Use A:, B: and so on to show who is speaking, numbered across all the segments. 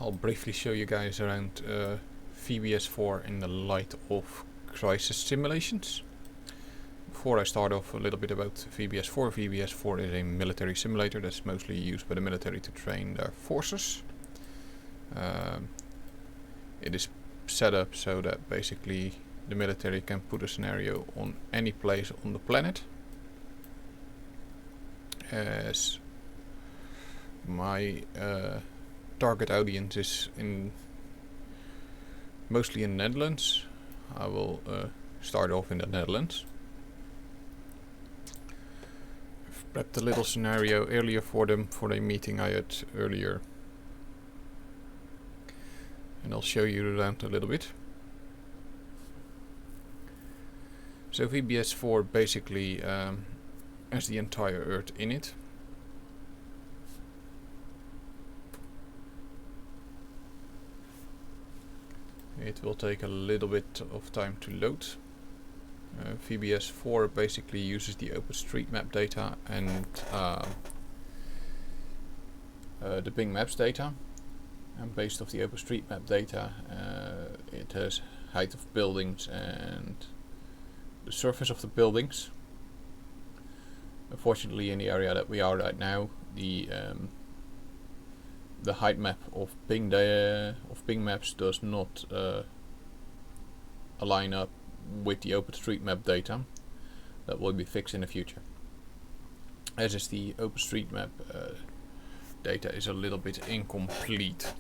A: I'll briefly show you guys around VBS 4 in the light of Crissisimulations. Before I start off, a little bit about VBS 4. VBS 4 is a military simulator that's mostly used by the military to train their forces. It is set up so that basically the military can put a scenario on any place on the planet. As my target audience is mostly in the Netherlands, I will start off in the Netherlands. I've prepped a little scenario earlier for them for a meeting I had earlier, and I'll show you around a little bit. So VBS 4 basically has the entire Earth in it. It will take a little bit of time to load. VBS 4 basically uses the OpenStreetMap data and the Bing Maps data. And based off the OpenStreetMap data, it has height of buildings and the surface of the buildings. Unfortunately, in the area that we are right now, the height map of Bing Maps does not align up with the OpenStreetMap data. That will be fixed in the future, as is the OpenStreetMap data is a little bit incomplete.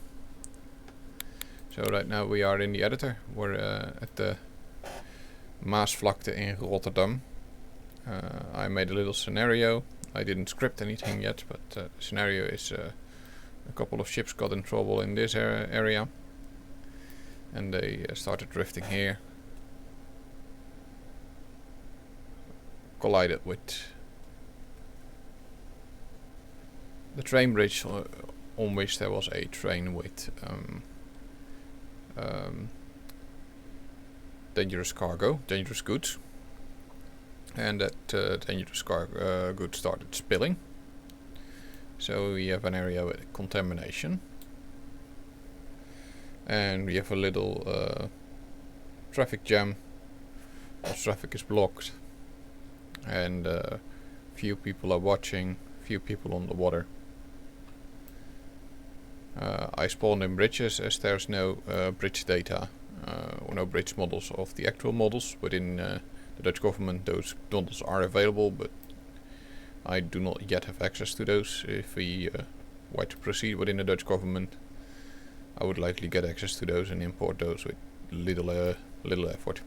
A: So right now we are in the editor. We're at the Maasvlakte in Rotterdam. I made a little scenario. I didn't script anything yet, but the scenario is a couple of ships got in trouble in this area, and they started drifting here, collided with the train bridge on which there was a train with dangerous goods, and that dangerous goods started spilling. So we have an area with contamination, and we have a little traffic jam. The traffic is blocked, and few people are watching, few people on the water. I spawned in bridges as there's no bridge data or no bridge models of the actual models within the Dutch government. Those models are available, but I do not yet have access to those. If we were to proceed within the Dutch government, I would likely get access to those and import those with little effort.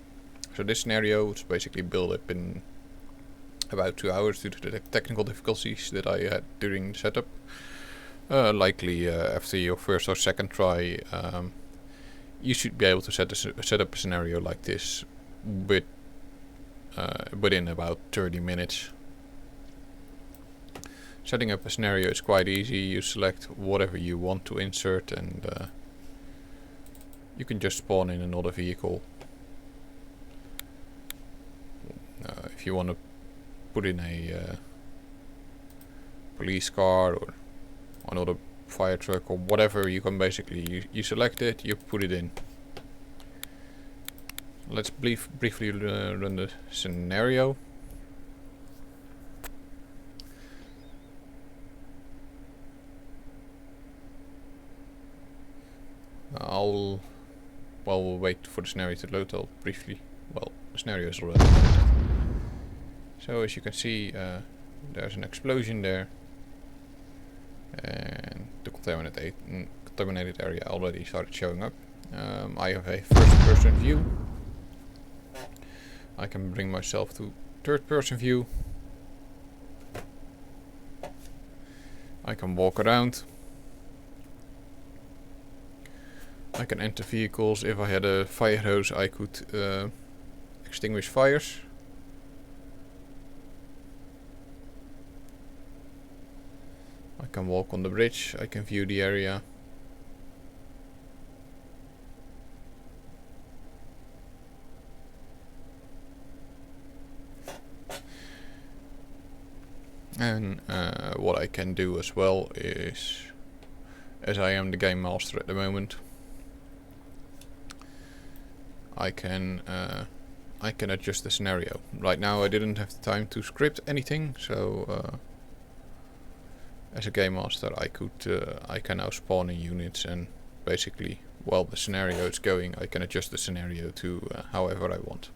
A: So this scenario was basically built up in about 2 hours due to the technical difficulties that I had during the setup. Likely after your first or second try, you should be able to set up a scenario like this within about 30 minutes. Setting up a scenario is quite easy. You select whatever you want to insert, and you can just spawn in another vehicle. If you want to put in a police car or another fire truck or whatever, you can basically you select it, you put it in. Let's briefly run the scenario. While we'll wait for the scenario to load, I'll briefly, the scenario is already loaded. So as you can see, there's an explosion there, and the contaminated area already started showing up. I have a first-person view. I can bring myself to third-person view. I can walk around. I can enter vehicles. If I had a fire hose, I could extinguish fires. I can walk on the bridge. I can view the area. And what I can do as well is as I am the game master at the moment, I can adjust the scenario. Right now I didn't have the time to script anything, so as a game master I can now spawn in units, and basically while the scenario is going I can adjust the scenario to however I want.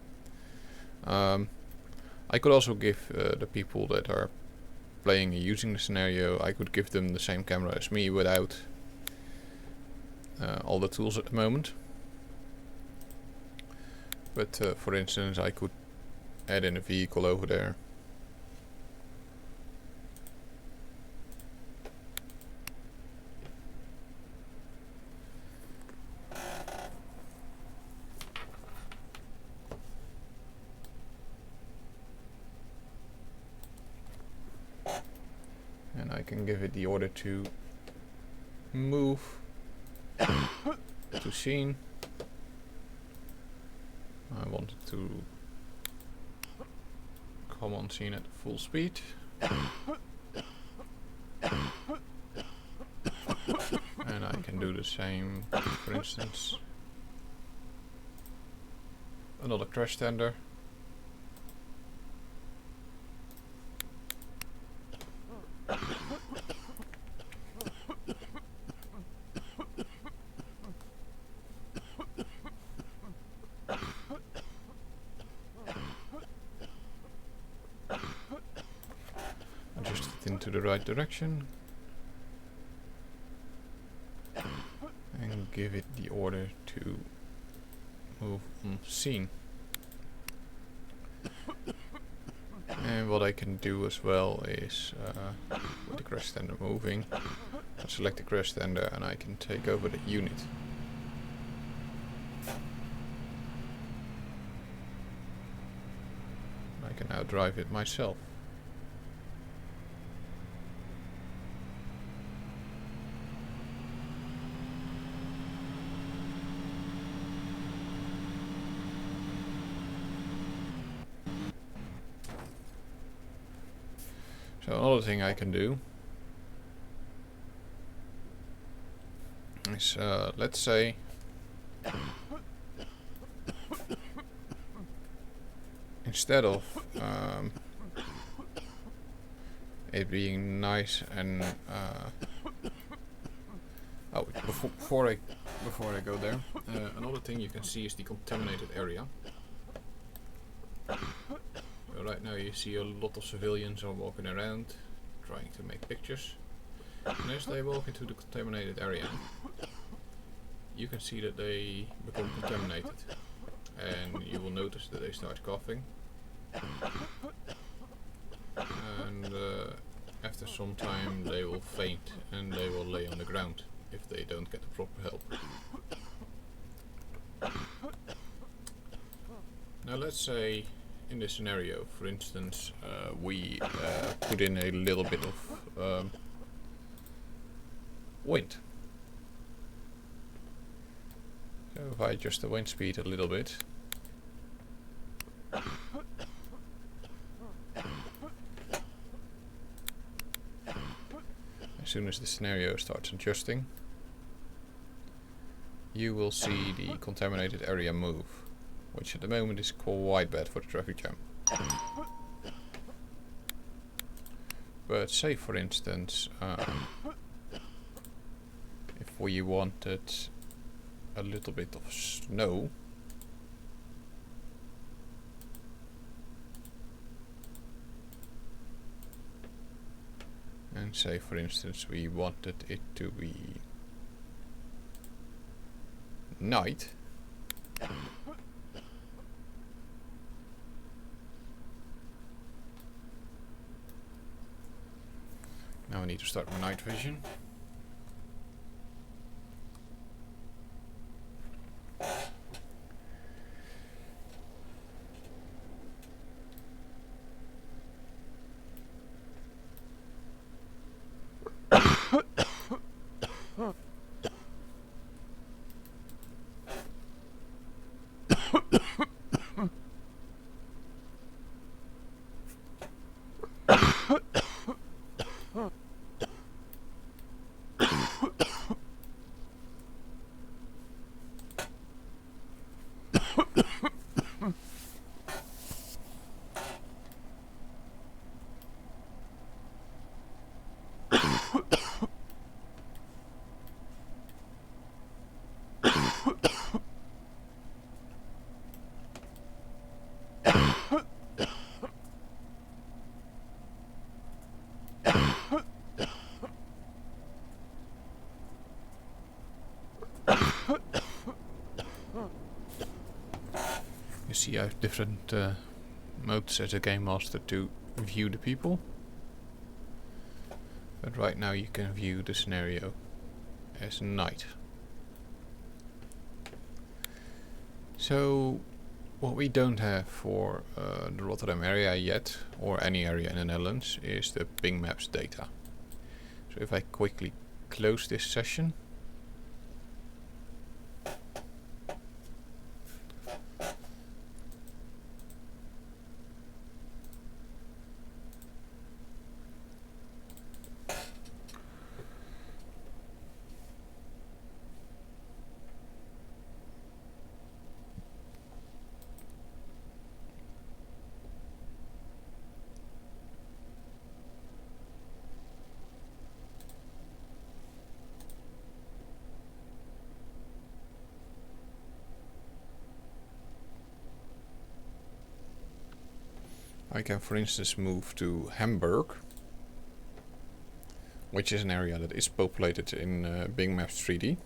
A: I could also give the people that are playing and using the scenario, I could give them the same camera as me without all the tools at the moment. But for instance, I could add in a vehicle over there. And I can give it the order to move to scene. I want it to come on scene at full speed. And I can do the same, for instance, another crash tender. Adjust it into the right direction and give it the order to move on scene. And what I can do as well is with the crash tender moving, I select the crash tender and I can take over the unit. I can now drive it myself. So another thing I can do is, let's say, instead of it being nice and before I go there, another thing you can see is the contaminated area. Right now you see a lot of civilians are walking around trying to make pictures, and as they walk into the contaminated area you can see that they become contaminated, and you will notice that they start coughing, and after some time they will faint and they will lay on the ground if they don't get the proper help. Now let's say in this scenario, for instance, we put in a little bit of wind. So if I adjust the wind speed a little bit, as soon as the scenario starts adjusting, you will see the contaminated area move, which at the moment is quite bad for the traffic jam. But say for instance, if we wanted a little bit of snow, and say for instance we wanted it to be night, now I need to start my night vision. have different modes as a game master to view the people. But right now you can view the scenario as night. So what we don't have for the Rotterdam area yet, or any area in the Netherlands, is the ping maps data. So if I quickly close this session, I can for instance move to Hamburg, which is an area that is populated in Bing Maps 3D.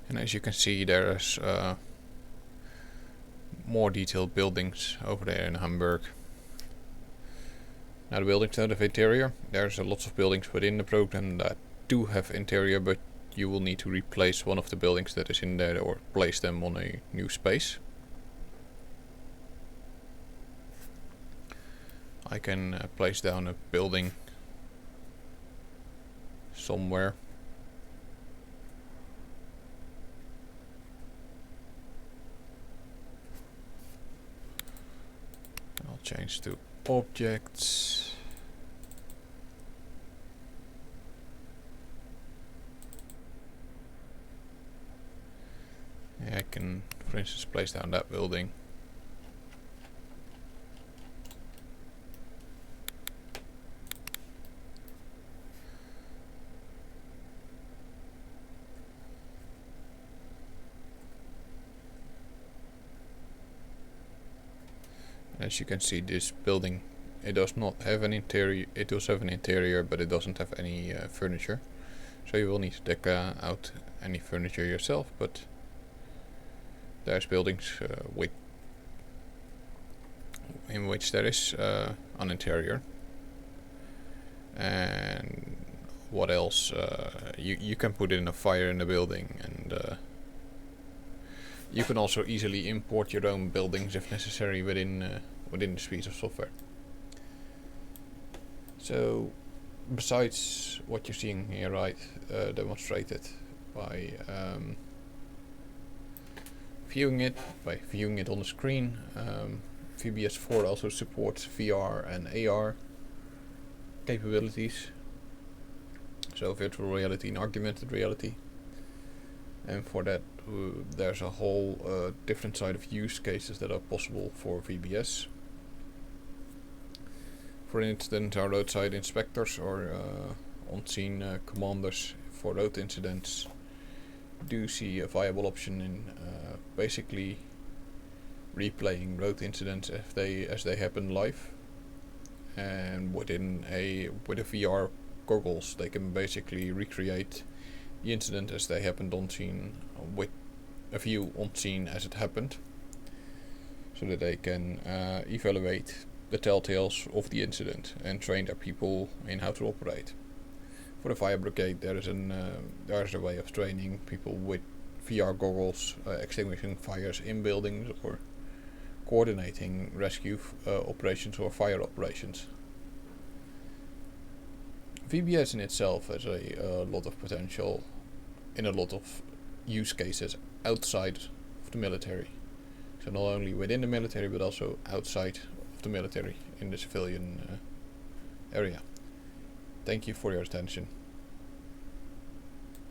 A: And as you can see, there's more detailed buildings over there in Hamburg. Now the buildings don't have interior. There's lots of buildings within the program that do have interior, but you will need to replace one of the buildings that is in there or place them on a new space. I can place down a building somewhere. I'll change to objects. Yeah, I can, for instance, place down that building. As you can see, this building, it does not have an interior. It does have an interior, but it doesn't have any furniture. So you will need to deck out any furniture yourself. But there's buildings in which there is an interior. And what else? You can put in a fire in the building, and you can also easily import your own buildings if necessary within the piece of software. So, besides what you're seeing here, right, demonstrated by viewing it on the screen, VBS 4 also supports VR and AR capabilities. So virtual reality and augmented reality. And for that there's a whole different side of use cases that are possible for VBS. For instance, our roadside inspectors or on-scene commanders for road incidents do see a viable option in basically replaying road incidents as they happen live, and with a VR goggles they can basically recreate the incident as they happened on scene, with a view on scene as it happened, so that they can evaluate the telltales of the incident and train their people in how to operate. For the fire brigade, there is a way of training people with VR goggles, extinguishing fires in buildings or coordinating rescue operations or fire operations. VBS in itself has a lot of potential in a lot of use cases outside of the military. So not only within the military but also outside of the military in the civilian area. Thank you for your attention.